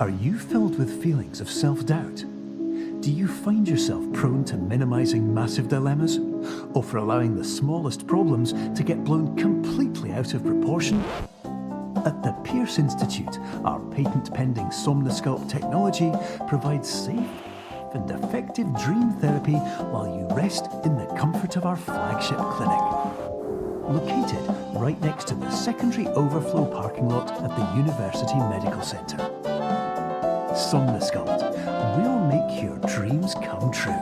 Are you filled with feelings of self-doubt? Do you find yourself prone to minimizing massive dilemmas? Or for allowing the smallest problems to get blown completely out of proportion? At the Pierce Institute, our patent-pending Somnosculpt technology provides safe and effective dream therapy while you rest in the comfort of our flagship clinic. Located right next to the secondary overflow parking lot at the University Medical Centre. Somnosculpt, we'll make your dreams come true.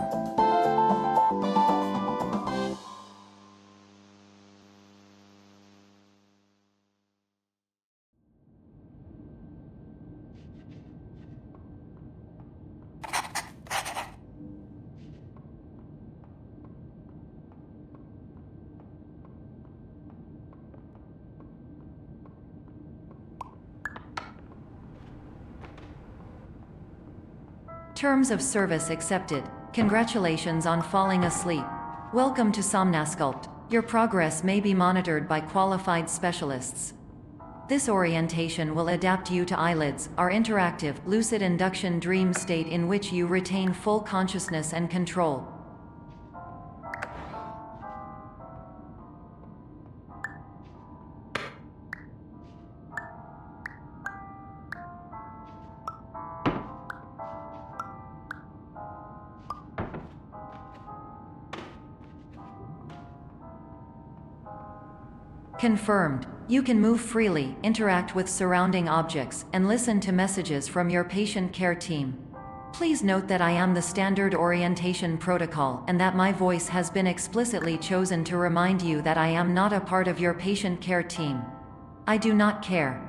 Terms of service accepted. Congratulations on falling asleep. Welcome to Somnosculpt. Your progress may be monitored by qualified specialists. This orientation will adapt you to eyelids, our interactive, lucid induction dream state in which you retain full consciousness and control. Confirmed. You can move freely, interact with surrounding objects, and listen to messages from your patient care team. Please note that I am the standard orientation protocol and that my voice has been explicitly chosen to remind you that I am not a part of your patient care team. I do not care.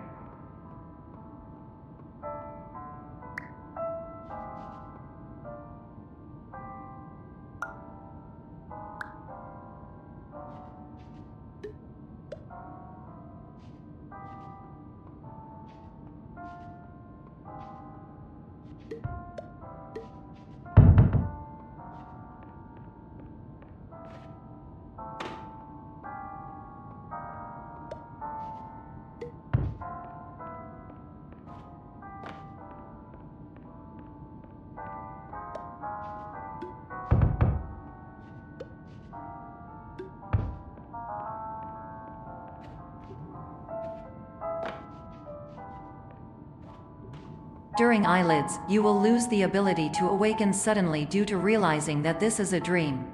During eyelids, you will lose the ability to awaken suddenly due to realizing that this is a dream.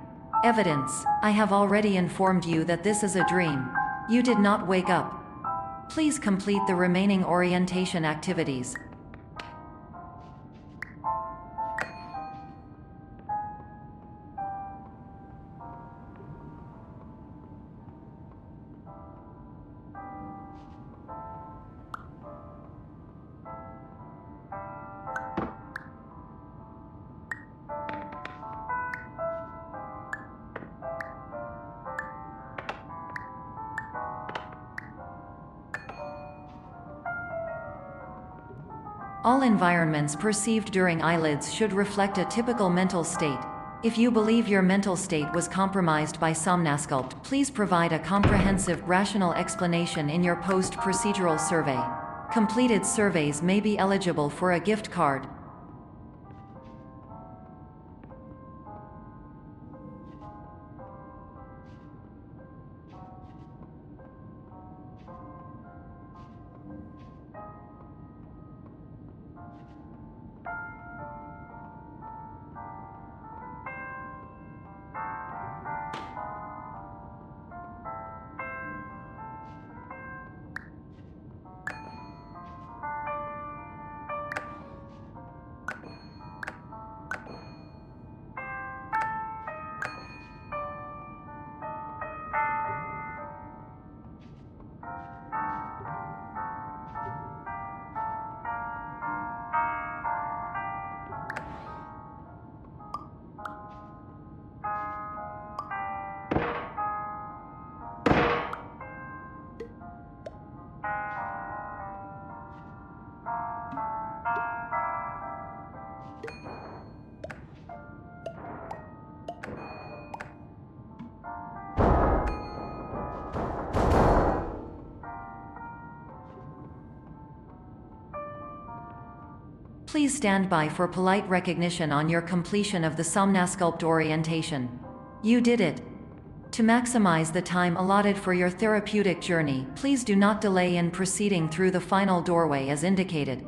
Evidence: I have already informed you that this is a dream. You did not wake up. Please complete the remaining orientation activities. All environments perceived during eyelids should reflect a typical mental state. If you believe your mental state was compromised by Somnosculpt, please provide a comprehensive, rational explanation in your post-procedural survey. Completed surveys may be eligible for a gift card. Please stand by for polite recognition on your completion of the Somnasculpt orientation. You did it. To maximize the time allotted for your therapeutic journey, please do not delay in proceeding through the final doorway as indicated.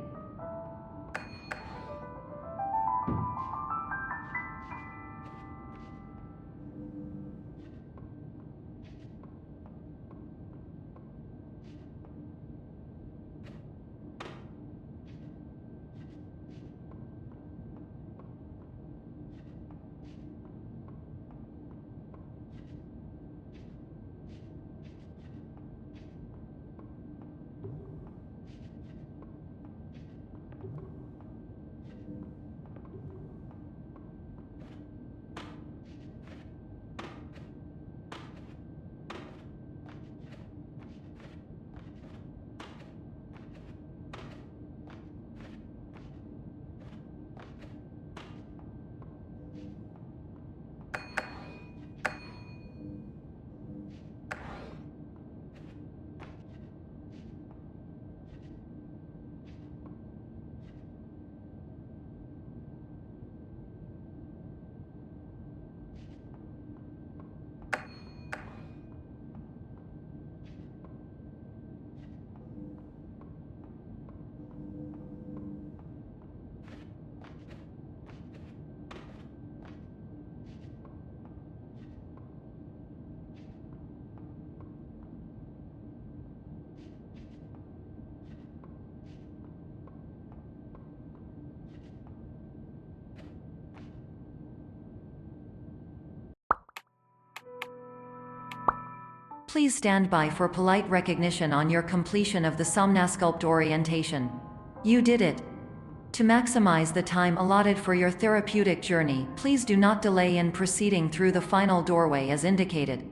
Please stand by for polite recognition on your completion of the Somnasculpt orientation. You did it. To maximize the time allotted for your therapeutic journey, please do not delay in proceeding through the final doorway as indicated.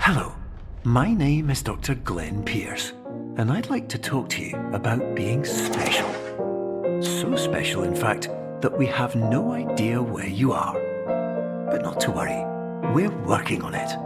Hello, my name is Dr. Glenn Pierce, and I'd like to talk to you about being special. So special, in fact, that we have no idea where you are. But not to worry, we're working on it.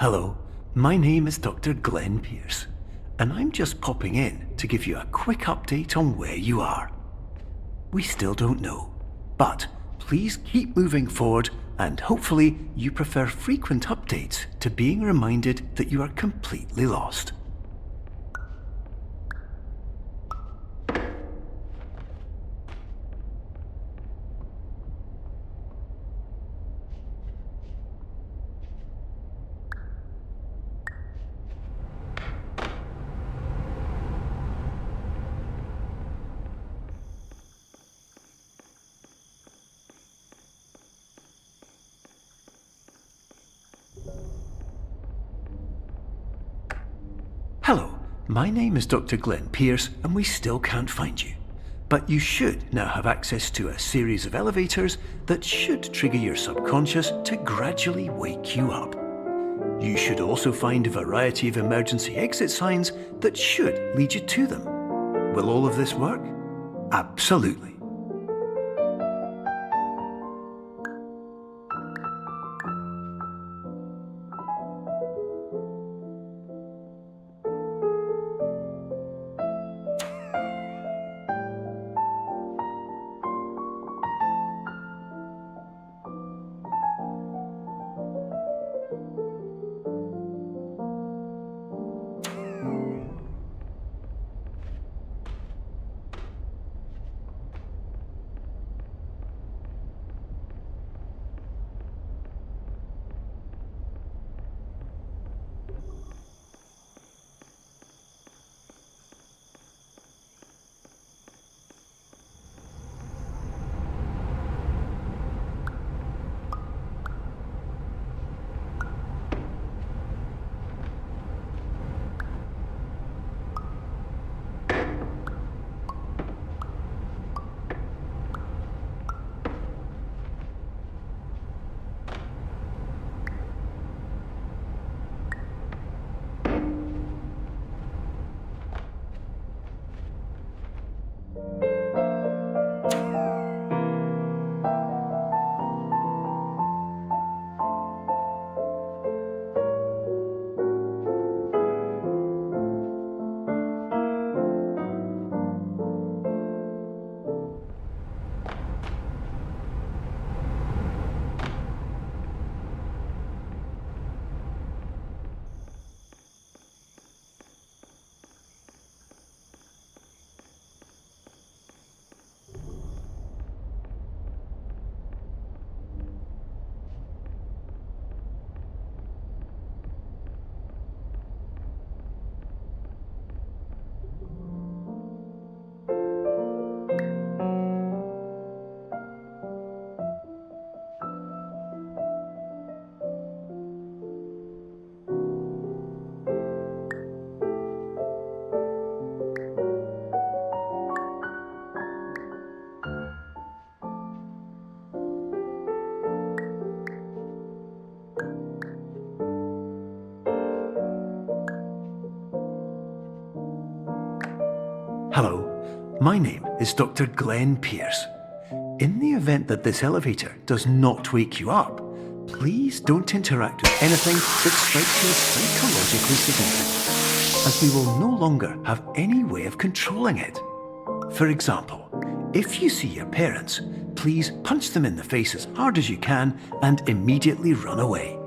Hello, my name is Dr. Glenn Pierce, and I'm just popping in to give you a quick update on where you are. We still don't know, but please keep moving forward, and hopefully you prefer frequent updates to being reminded that you are completely lost. Hello, my name is Dr. Glenn Pierce, and we still can't find you. But you should now have access to a series of elevators that should trigger your subconscious to gradually wake you up. You should also find a variety of emergency exit signs that should lead you to them. Will all of this work? Absolutely. Hello, my name is Dr. Glenn Pierce. In the event that this elevator does not wake you up, please don't interact with anything that strikes you as psychologically significant, as we will no longer have any way of controlling it. For example, if you see your parents, please punch them in the face as hard as you can and immediately run away.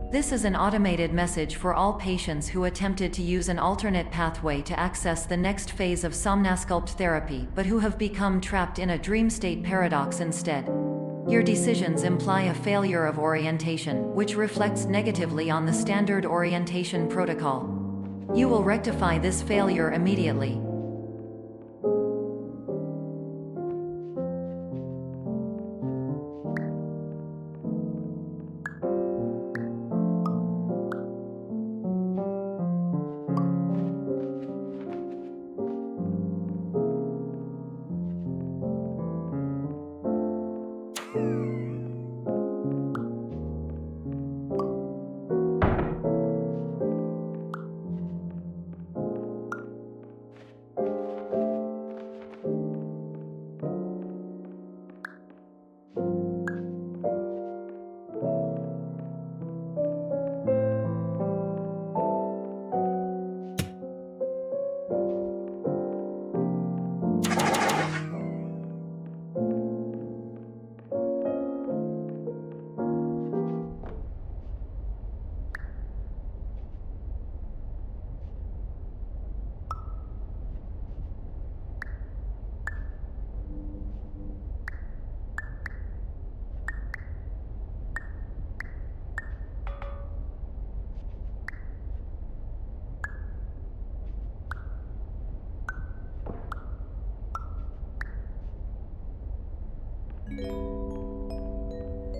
This is an automated message for all patients who attempted to use an alternate pathway to access the next phase of Somnasculpt therapy but who have become trapped in a dream state paradox instead. Your decisions imply a failure of orientation, which reflects negatively on the standard orientation protocol. You will rectify this failure immediately.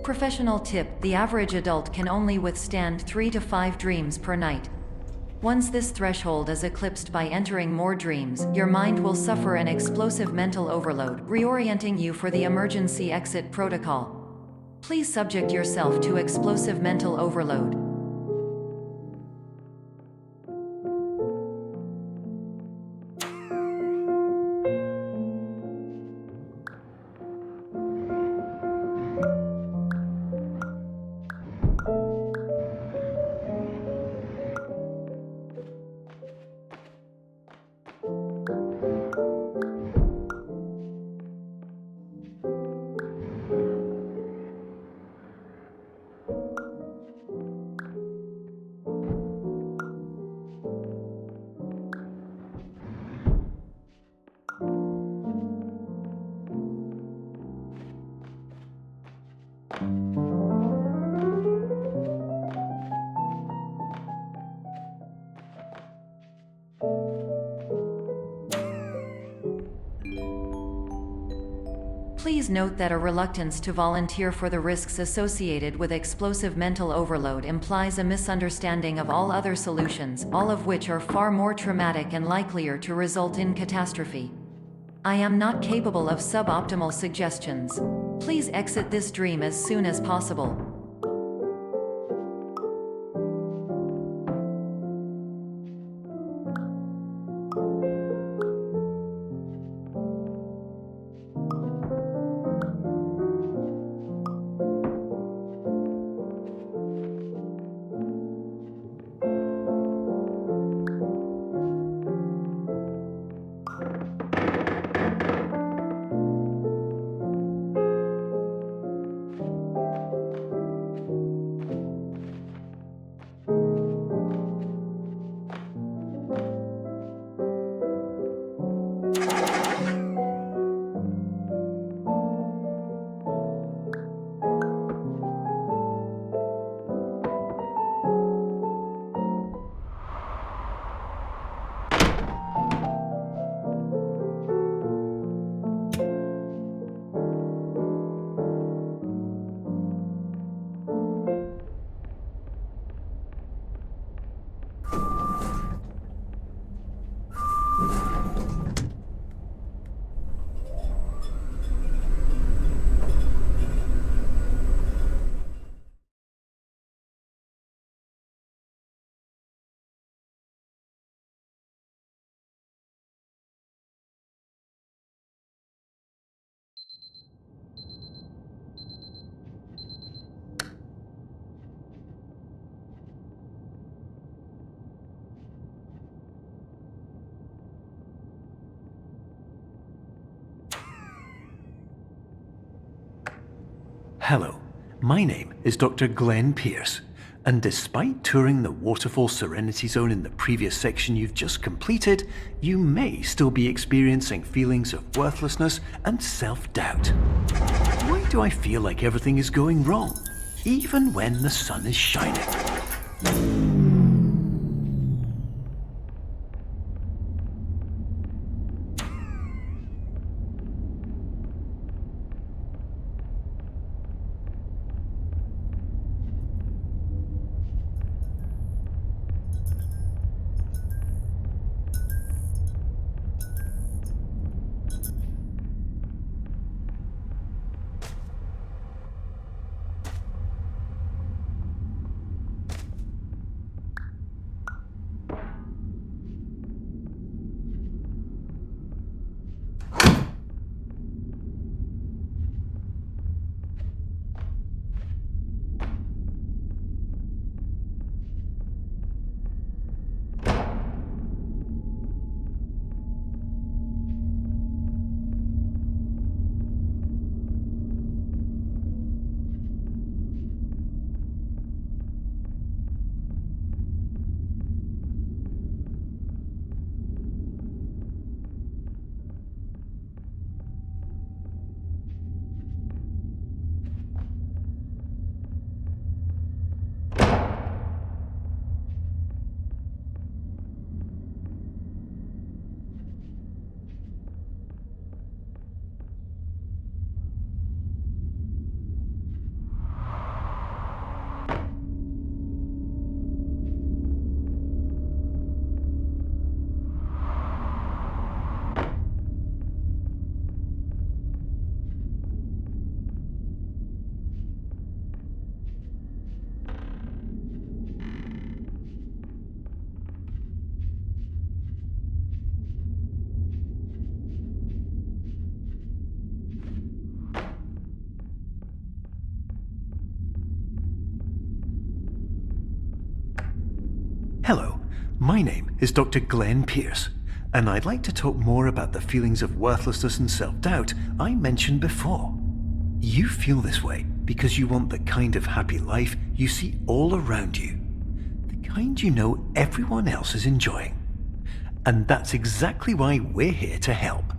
Professional tip: the average adult can only withstand 3 to 5 dreams per night. Once this threshold is eclipsed by entering more dreams, your mind will suffer an explosive mental overload, reorienting you for the emergency exit protocol. Please subject yourself to explosive mental overload. Please note that a reluctance to volunteer for the risks associated with explosive mental overload implies a misunderstanding of all other solutions, all of which are far more traumatic and likelier to result in catastrophe. I am not capable of suboptimal suggestions. Please exit this dream as soon as possible. Hello, My name is Dr. Glenn Pierce, and despite touring the Waterfall Serenity Zone in the previous section you've just completed, you may still be experiencing feelings of worthlessness and self-doubt. Why do I feel like everything is going wrong, even when the sun is shining? Hello, my name is Dr. Glenn Pierce, and I'd like to talk more about the feelings of worthlessness and self-doubt I mentioned before. You feel this way because you want the kind of happy life you see all around you, the kind you know everyone else is enjoying. And that's exactly why we're here to help.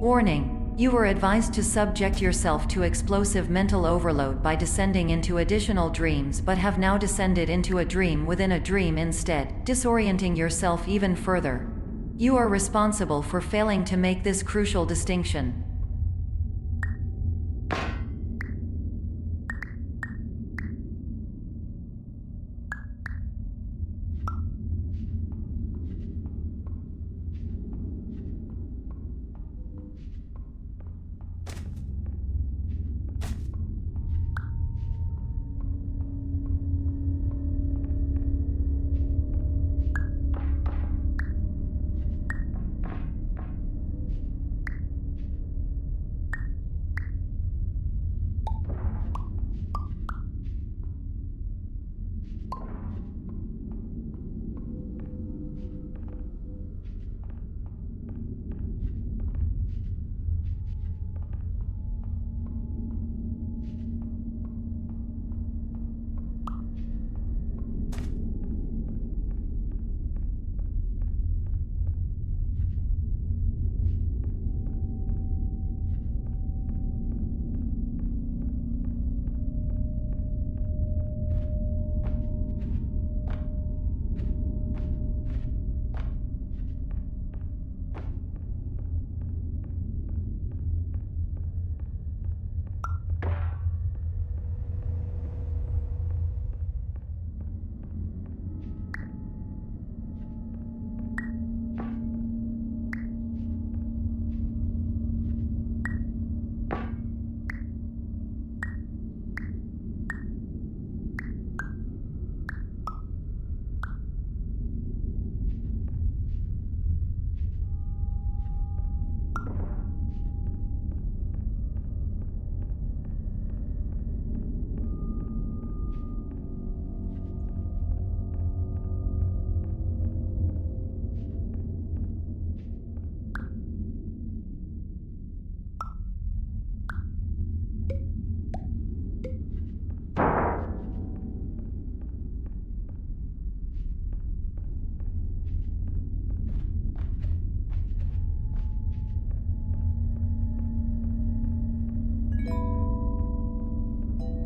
Warning: you were advised to subject yourself to explosive mental overload by descending into additional dreams, but have now descended into a dream within a dream instead, disorienting yourself even further. You are responsible for failing to make this crucial distinction.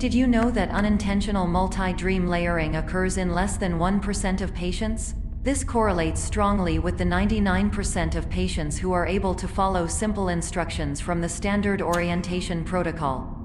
Did you know that unintentional multi-dream layering occurs in less than 1% of patients? This correlates strongly with the 99% of patients who are able to follow simple instructions from the standard orientation protocol.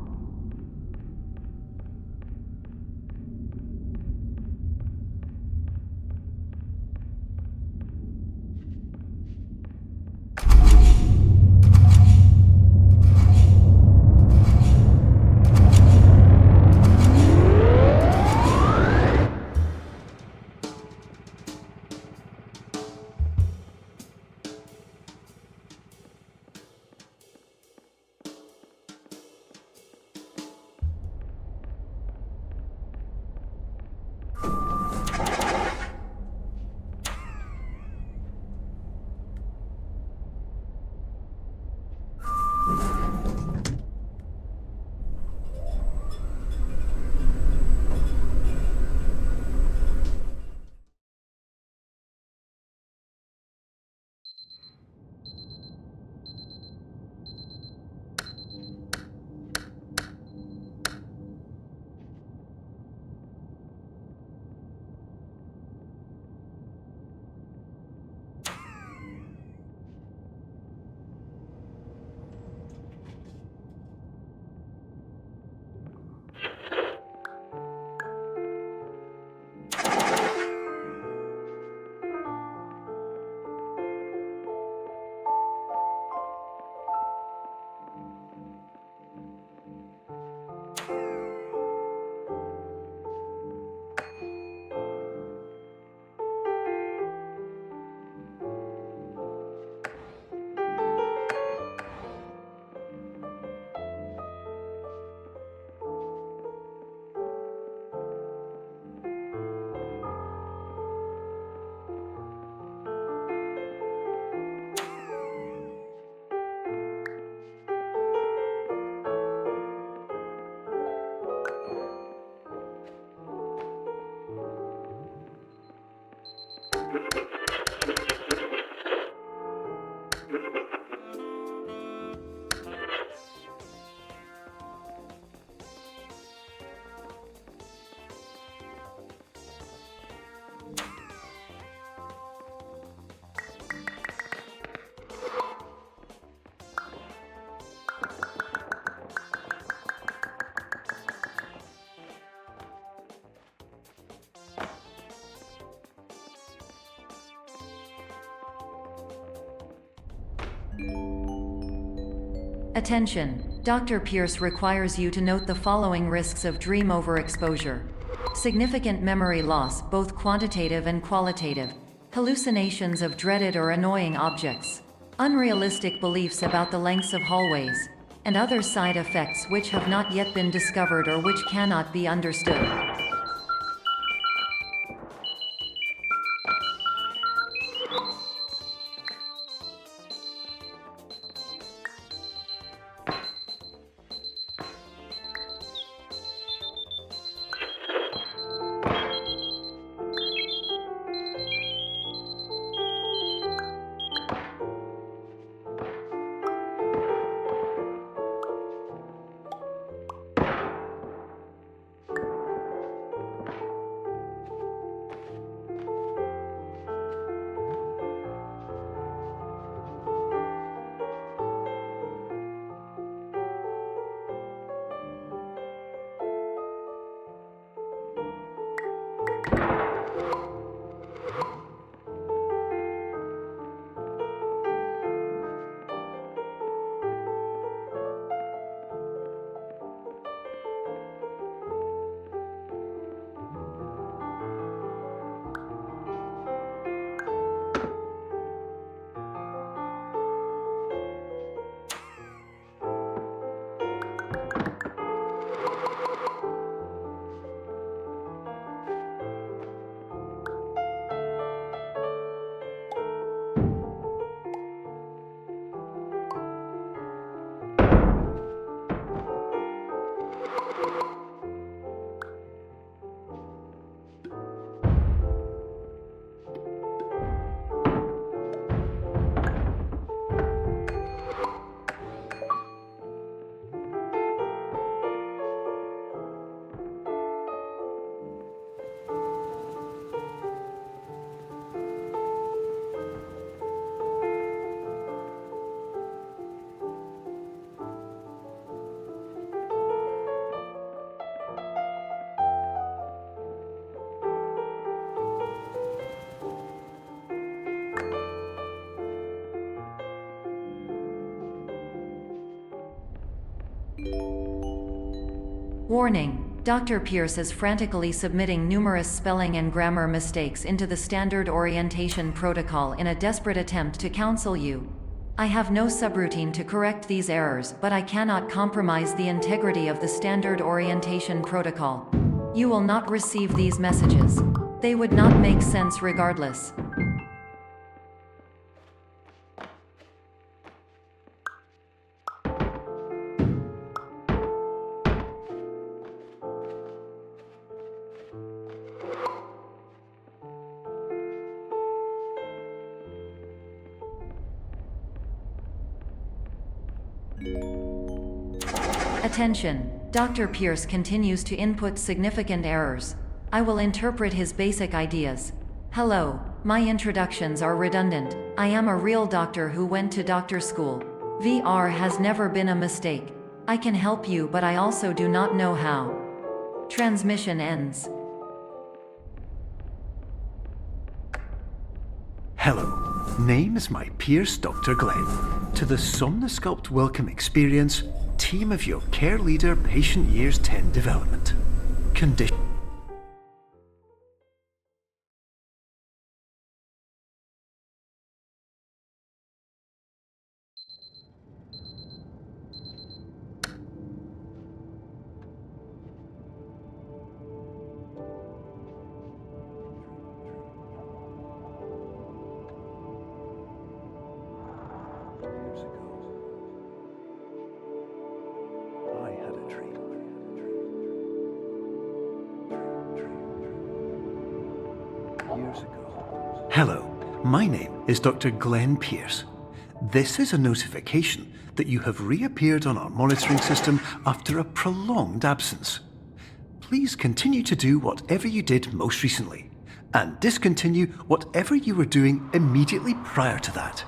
Attention! Dr. Pierce requires you to note the following risks of dream overexposure. Significant memory loss, both quantitative and qualitative. Hallucinations of dreaded or annoying objects. Unrealistic beliefs about the lengths of hallways. And other side effects which have not yet been discovered or which cannot be understood. Warning. Dr. Pierce is frantically submitting numerous spelling and grammar mistakes into the standard orientation protocol in a desperate attempt to counsel you. I have no subroutine to correct these errors, but I cannot compromise the integrity of the standard orientation protocol. You will not receive these messages. They would not make sense regardless. Attention! Dr. Pierce continues to input significant errors. I will interpret his basic ideas. Hello, my introductions are redundant. I am a real doctor who went to doctor school. VR has never been a mistake. I can help you, but I also do not know how. Transmission ends. Hello, name is my Pierce Dr. Glenn. To the Somnosculpt Welcome Experience, team of your care leader, patient years 10 development. Condition. Hello, my name is Dr. Glenn Pierce. This is a notification that you have reappeared on our monitoring system after a prolonged absence. Please continue to do whatever you did most recently, and discontinue whatever you were doing immediately prior to that.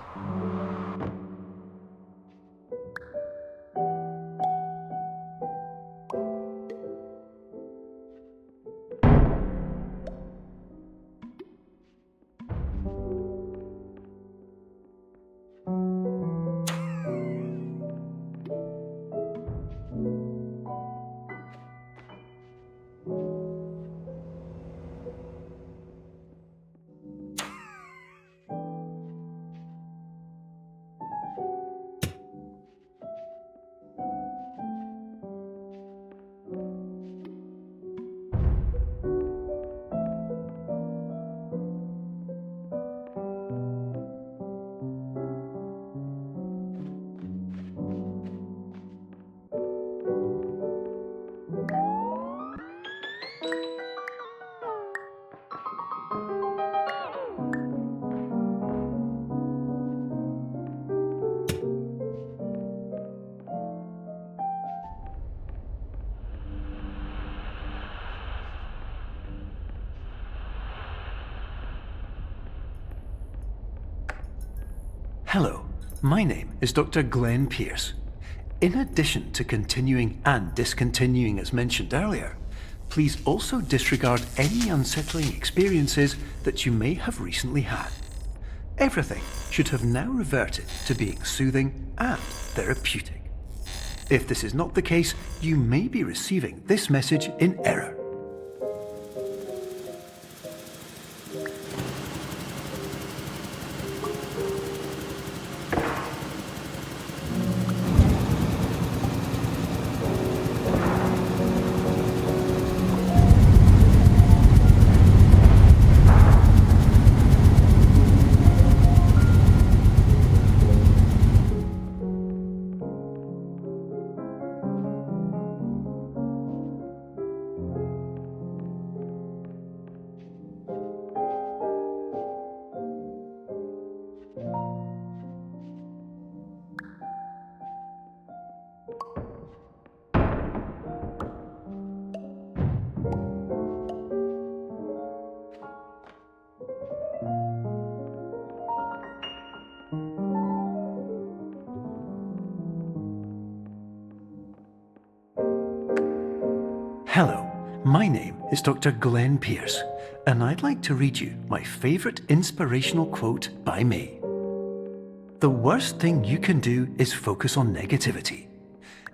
Hello, my name is Dr. Glenn Pierce. In addition to continuing and discontinuing as mentioned earlier, please also disregard any unsettling experiences that you may have recently had. Everything should have now reverted to being soothing and therapeutic. If this is not the case, you may be receiving this message in error. Hello, my name is Dr. Glenn Pierce, and I'd like to read you my favourite inspirational quote by me. The worst thing you can do is focus on negativity.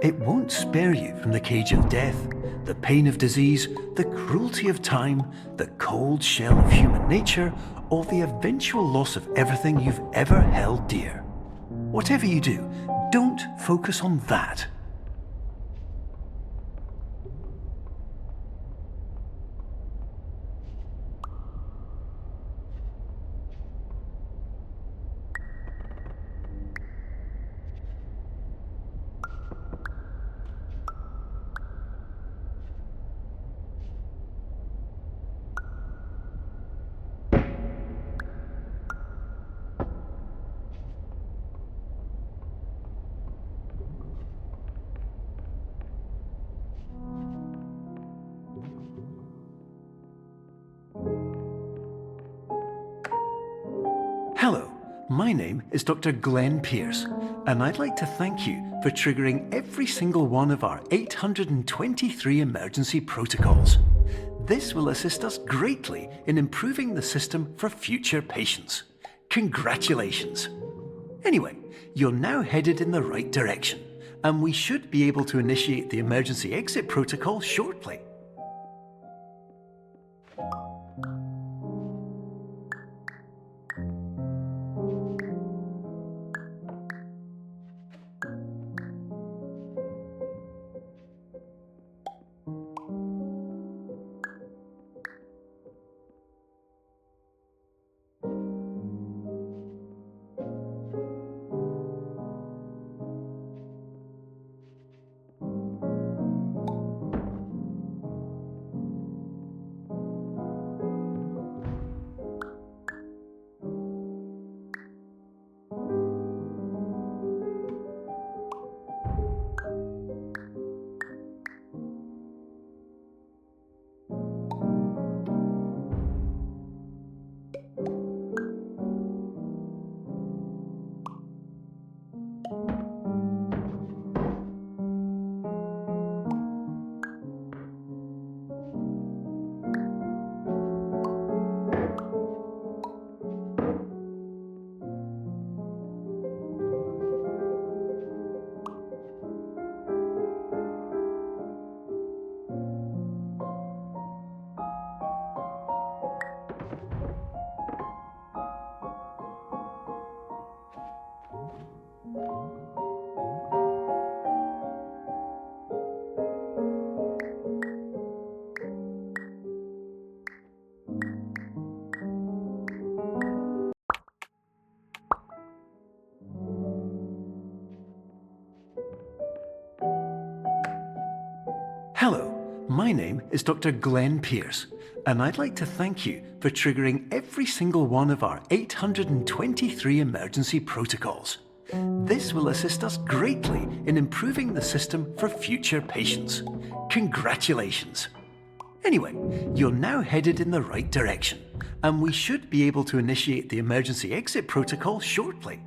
It won't spare you from the cage of death, the pain of disease, the cruelty of time, the cold shell of human nature, or the eventual loss of everything you've ever held dear. Whatever you do, don't focus on that. Hello, my name is Dr. Glenn Pierce, and I'd like to thank you for triggering every single one of our 823 emergency protocols. This will assist us greatly in improving the system for future patients. Congratulations! Anyway, you're now headed in the right direction, and we should be able to initiate the emergency exit protocol shortly. Hello, my name is Dr. Glenn Pierce, and I'd like to thank you for triggering every single one of our 823 emergency protocols. This will assist us greatly in improving the system for future patients. Congratulations! Anyway, you're now headed in the right direction, and we should be able to initiate the emergency exit protocol shortly.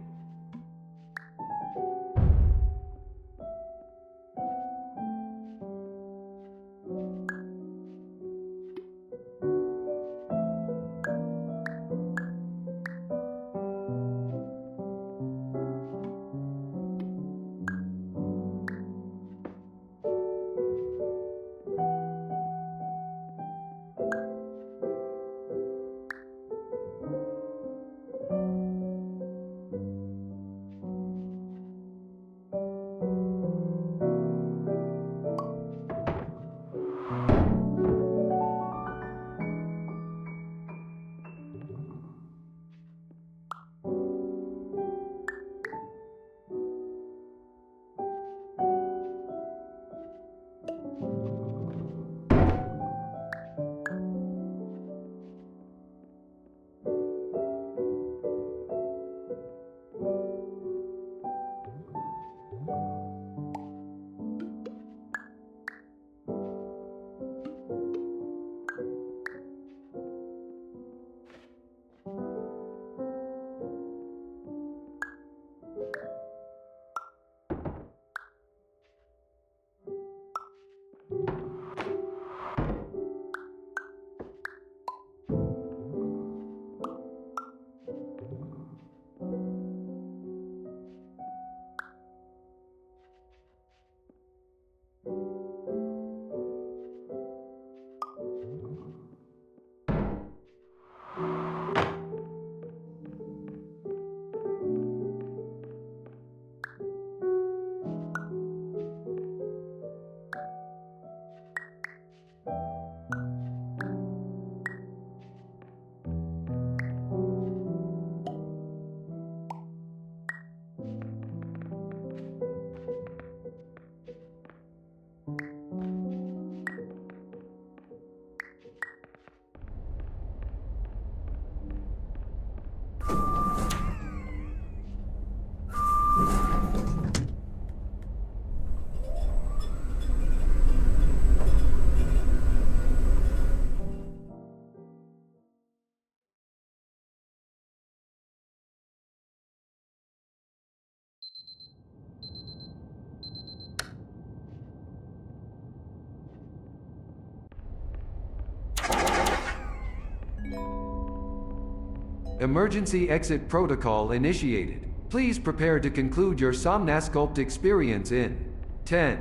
Emergency exit protocol initiated. Please prepare to conclude your Somnasculpt experience in 10,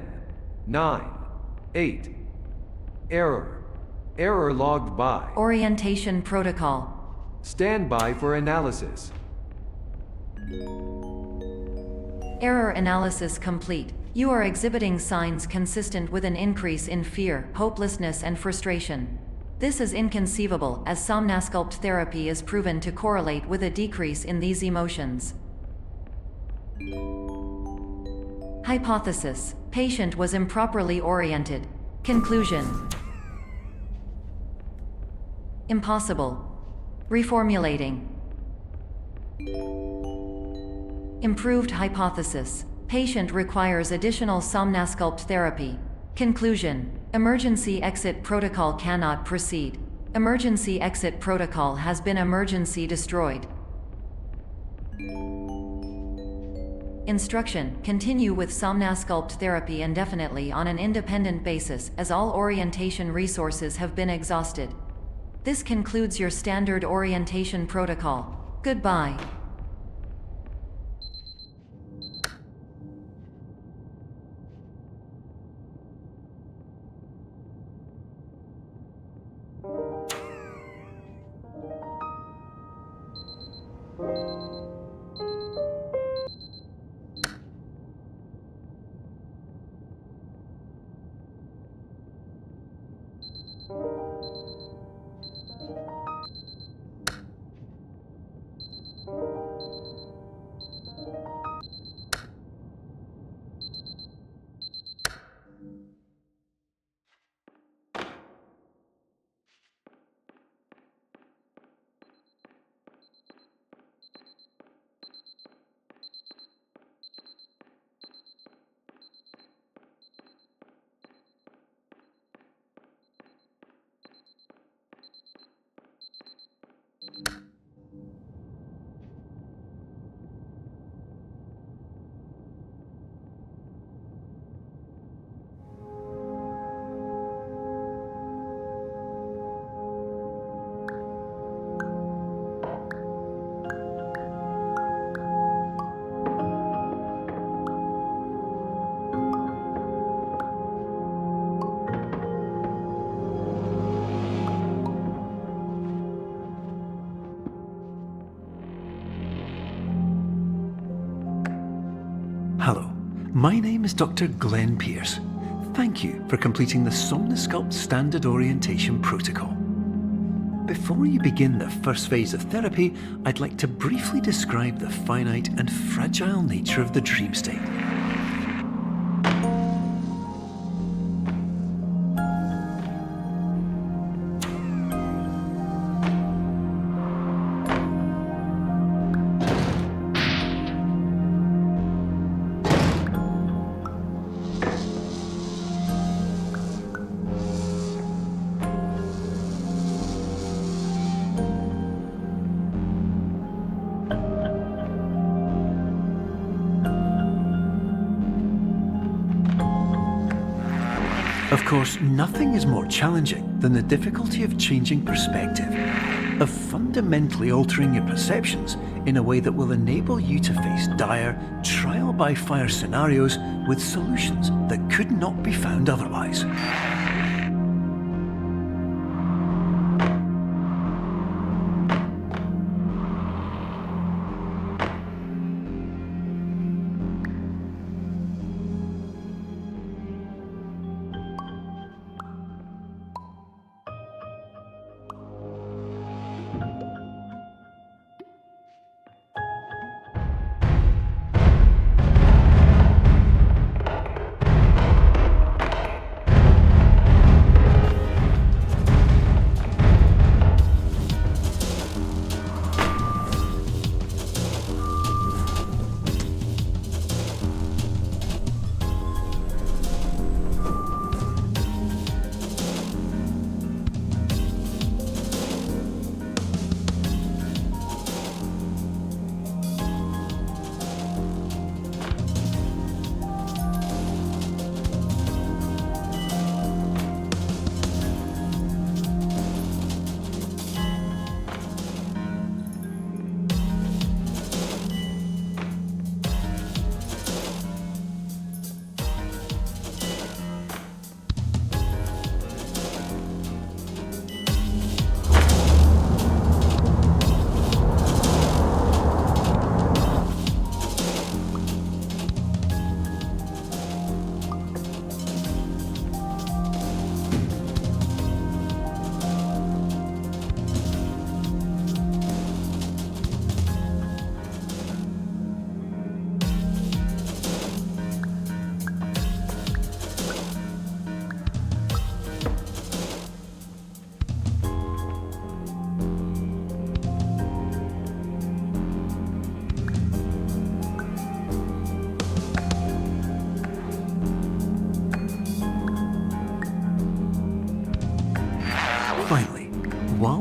9, 8. Error. Error logged by. Orientation protocol. Stand by for analysis. Error analysis complete. You are exhibiting signs consistent with an increase in fear, hopelessness, and frustration. This is inconceivable, as Somnasculpt therapy is proven to correlate with a decrease in these emotions. Hypothesis: patient was improperly oriented. Conclusion: impossible. Reformulating. Improved hypothesis: patient requires additional Somnasculpt therapy. Conclusion: emergency exit protocol cannot proceed. Emergency exit protocol has been emergency destroyed. Instruction: continue with Somnasculpt therapy indefinitely on an independent basis, as all orientation resources have been exhausted. This concludes your standard orientation protocol. Goodbye. Hello, my name is Dr. Glenn Pierce. Thank you for completing the Somnasculpt Standard Orientation Protocol. Before you begin the first phase of therapy, I'd like to briefly describe the finite and fragile nature of the dream state. Of course, nothing is more challenging than the difficulty of changing perspective, of fundamentally altering your perceptions in a way that will enable you to face dire, trial-by-fire scenarios with solutions that could not be found otherwise.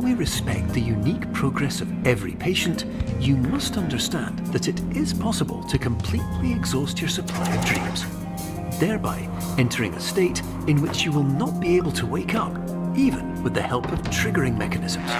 fully respect the unique progress of every patient, you must understand that it is possible to completely exhaust your supply of dreams, thereby entering a state in which you will not be able to wake up, even with the help of triggering mechanisms.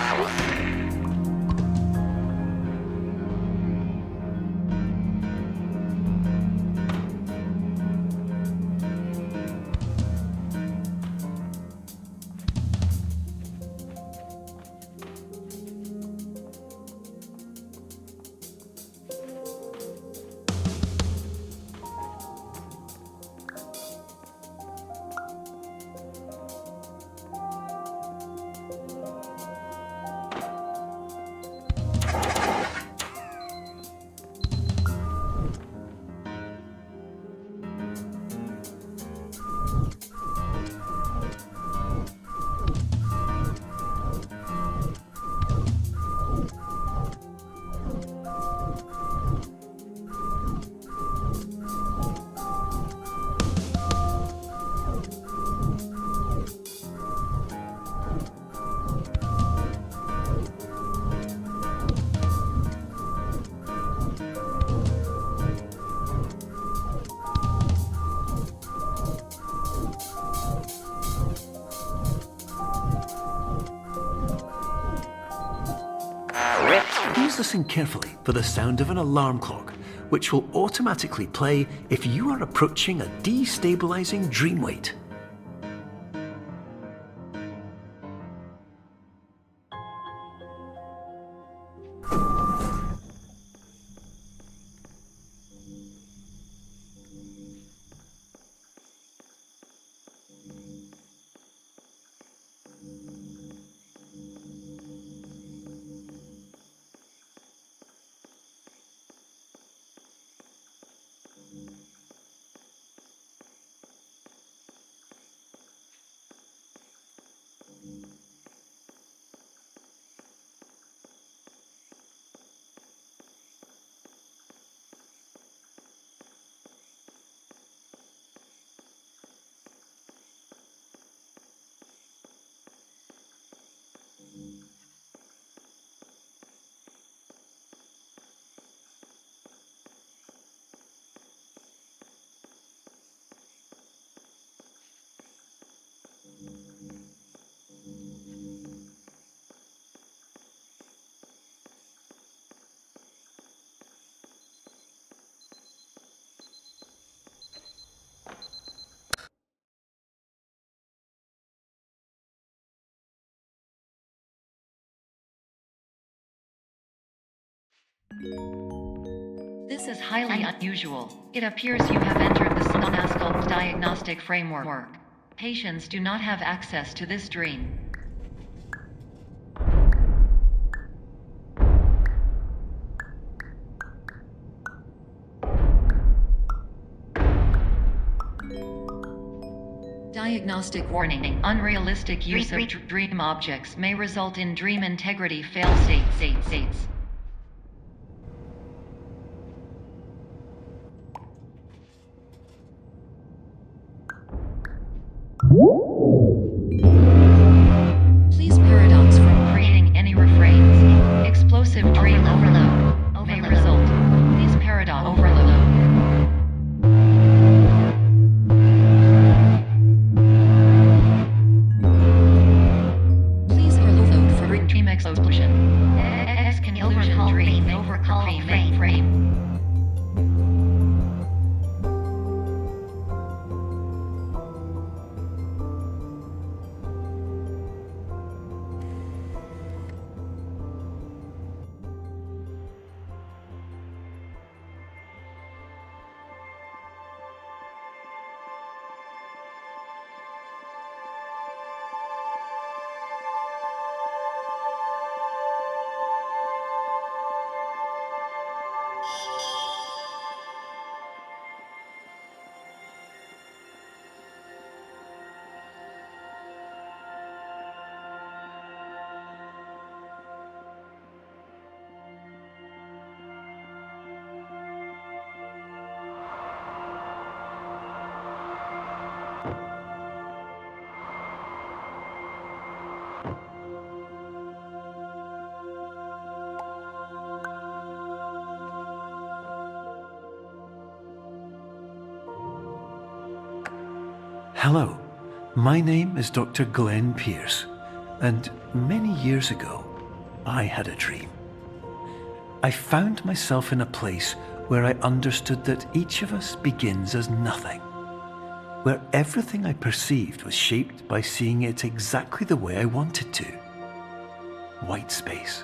Please listen carefully for the sound of an alarm clock, which will automatically play if you are approaching a destabilizing dream weight. This is highly unusual. It appears you have entered the Somnasculpt diagnostic framework. Patients do not have access to this dream. Diagnostic warning. Unrealistic use of dream objects may result in dream integrity fail-states. Please paradox from creating any refrains. Explosive dream overload may result. Please paradox overload. Please overload for dream explosion. Exclusion dream overcall frame. Hello, my name is Dr. Glenn Pierce, and many years ago, I had a dream. I found myself in a place where I understood that each of us begins as nothing, where everything I perceived was shaped by seeing it exactly the way I wanted to. White space.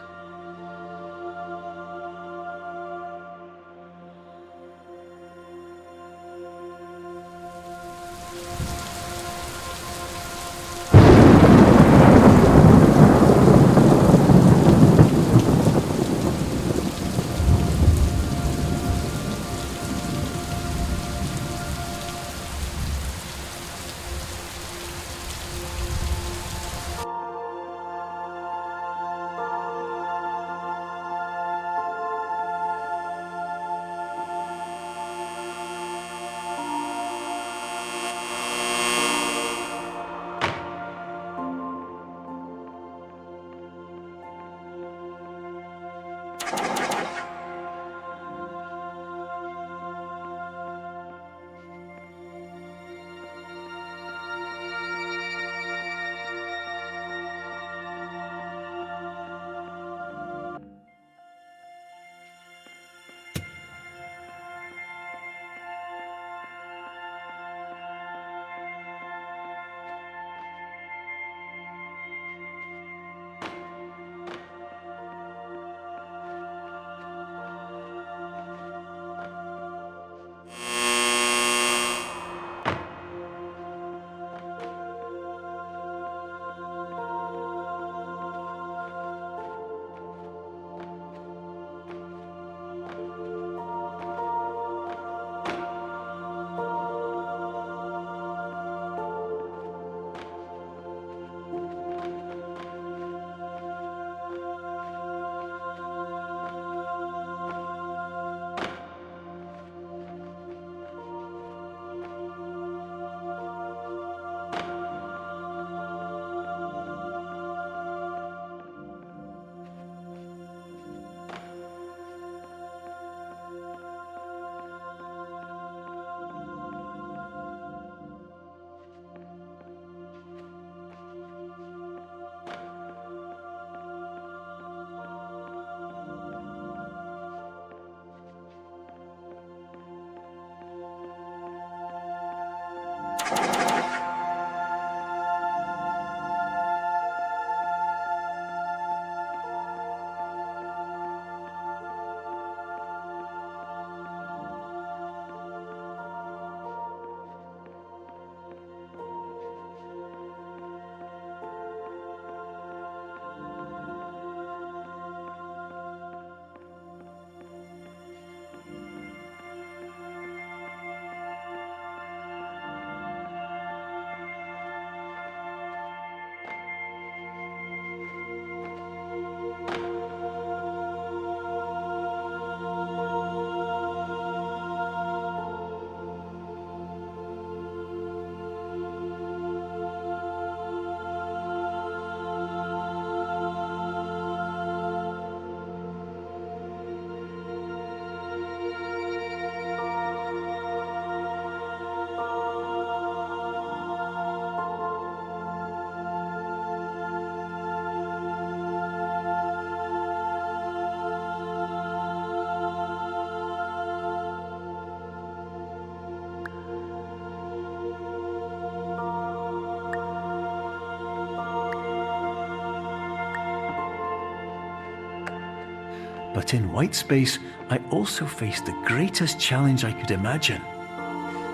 But in white space, I also faced the greatest challenge I could imagine.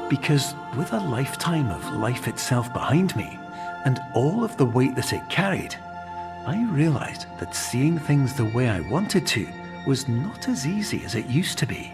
Because with a lifetime of life itself behind me, and all of the weight that it carried, I realized that seeing things the way I wanted to was not as easy as it used to be.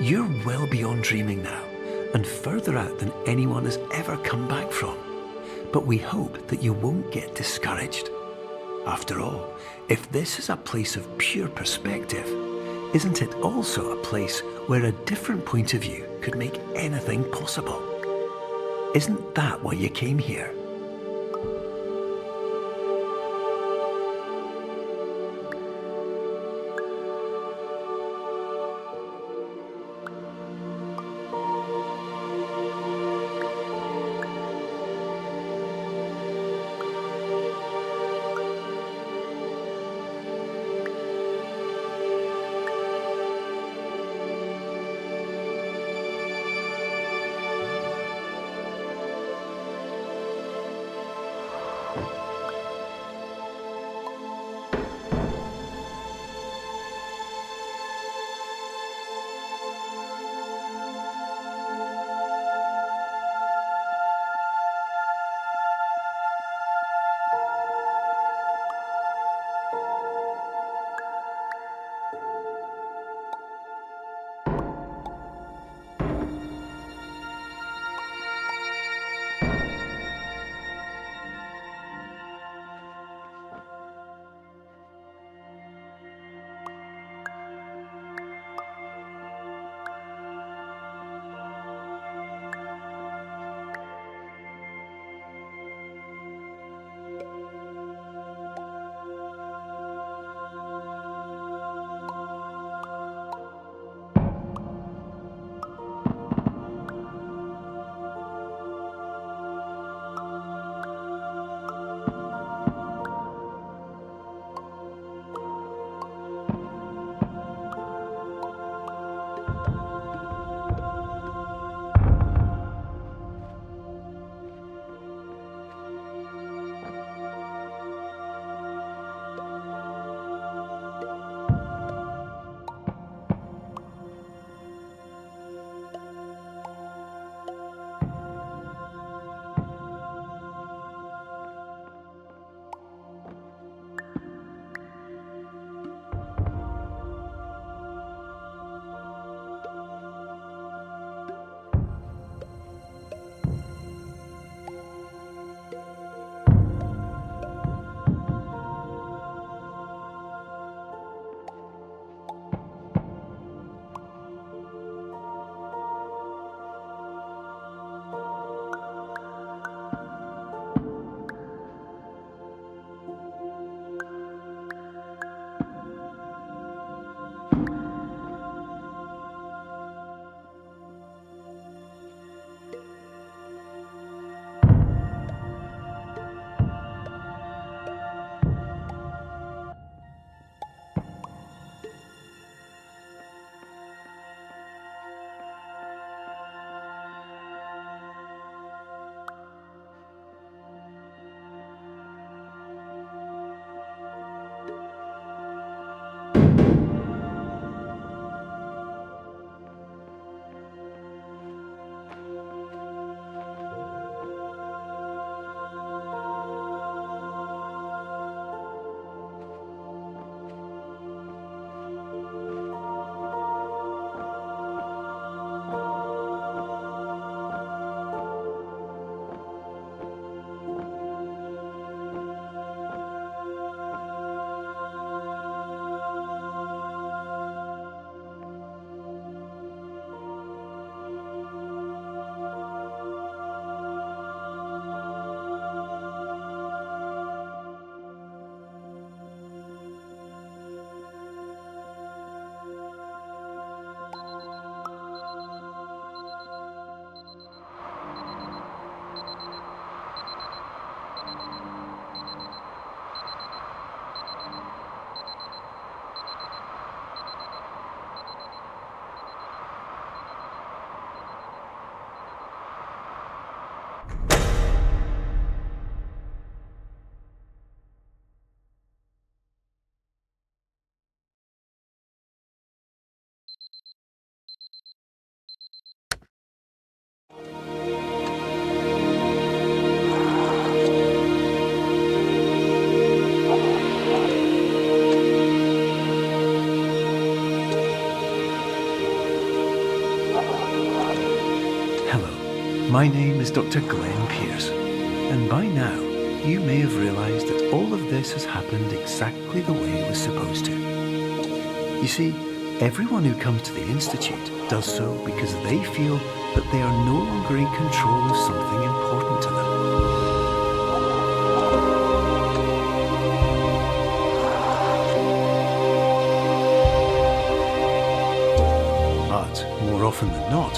You're well beyond dreaming now, and further out than anyone has ever come back from. But we hope that you won't get discouraged. After all, if this is a place of pure perspective, isn't it also a place where a different point of view could make anything possible? Isn't that why you came here? My name is Dr. Glenn Pierce, and by now you may have realised that all of this has happened exactly the way it was supposed to. You see, everyone who comes to the Institute does so because they feel that they are no longer in control of something important to them. But more often than not,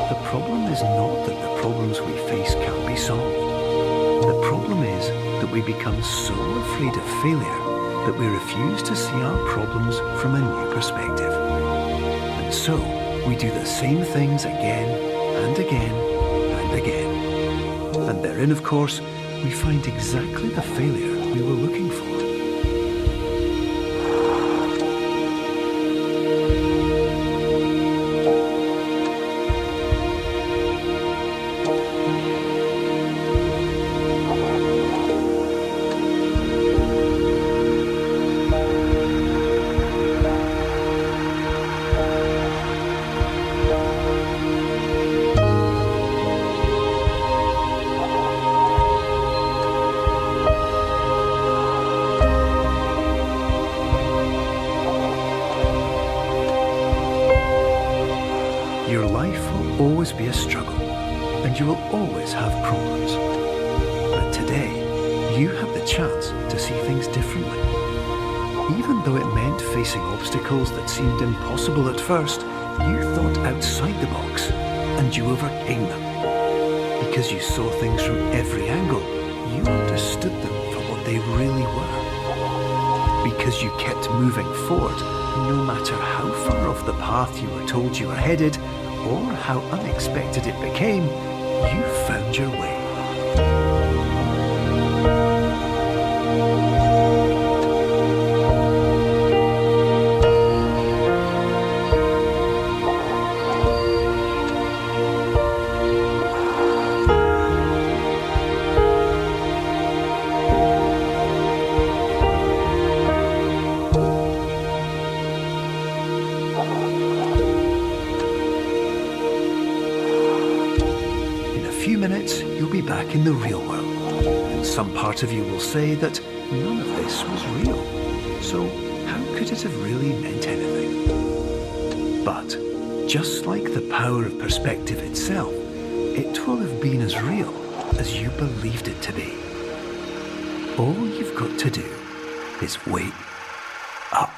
the problem is not that the problems we face can't be solved. The problem is that we become so afraid of failure that we refuse to see our problems from a new perspective. And so, we do the same things again and again and again. And therein, of course, we find exactly the failure we were looking for. Your life will always be a struggle, and you will always have problems. But today, you have the chance to see things differently. Even though it meant facing obstacles that seemed impossible at first, you thought outside the box, and you overcame them. Because you saw things from every angle, you understood them for what they really were. Because you kept moving forward, no matter how far off the path you were told you were headed, or how unexpected it became, you found your way. In a few minutes, you'll be back in the real world, and some part of you will say that none of this was real, so how could it have really meant anything? But, just like the power of perspective itself, it will have been as real as you believed it to be. All you've got to do is wake up.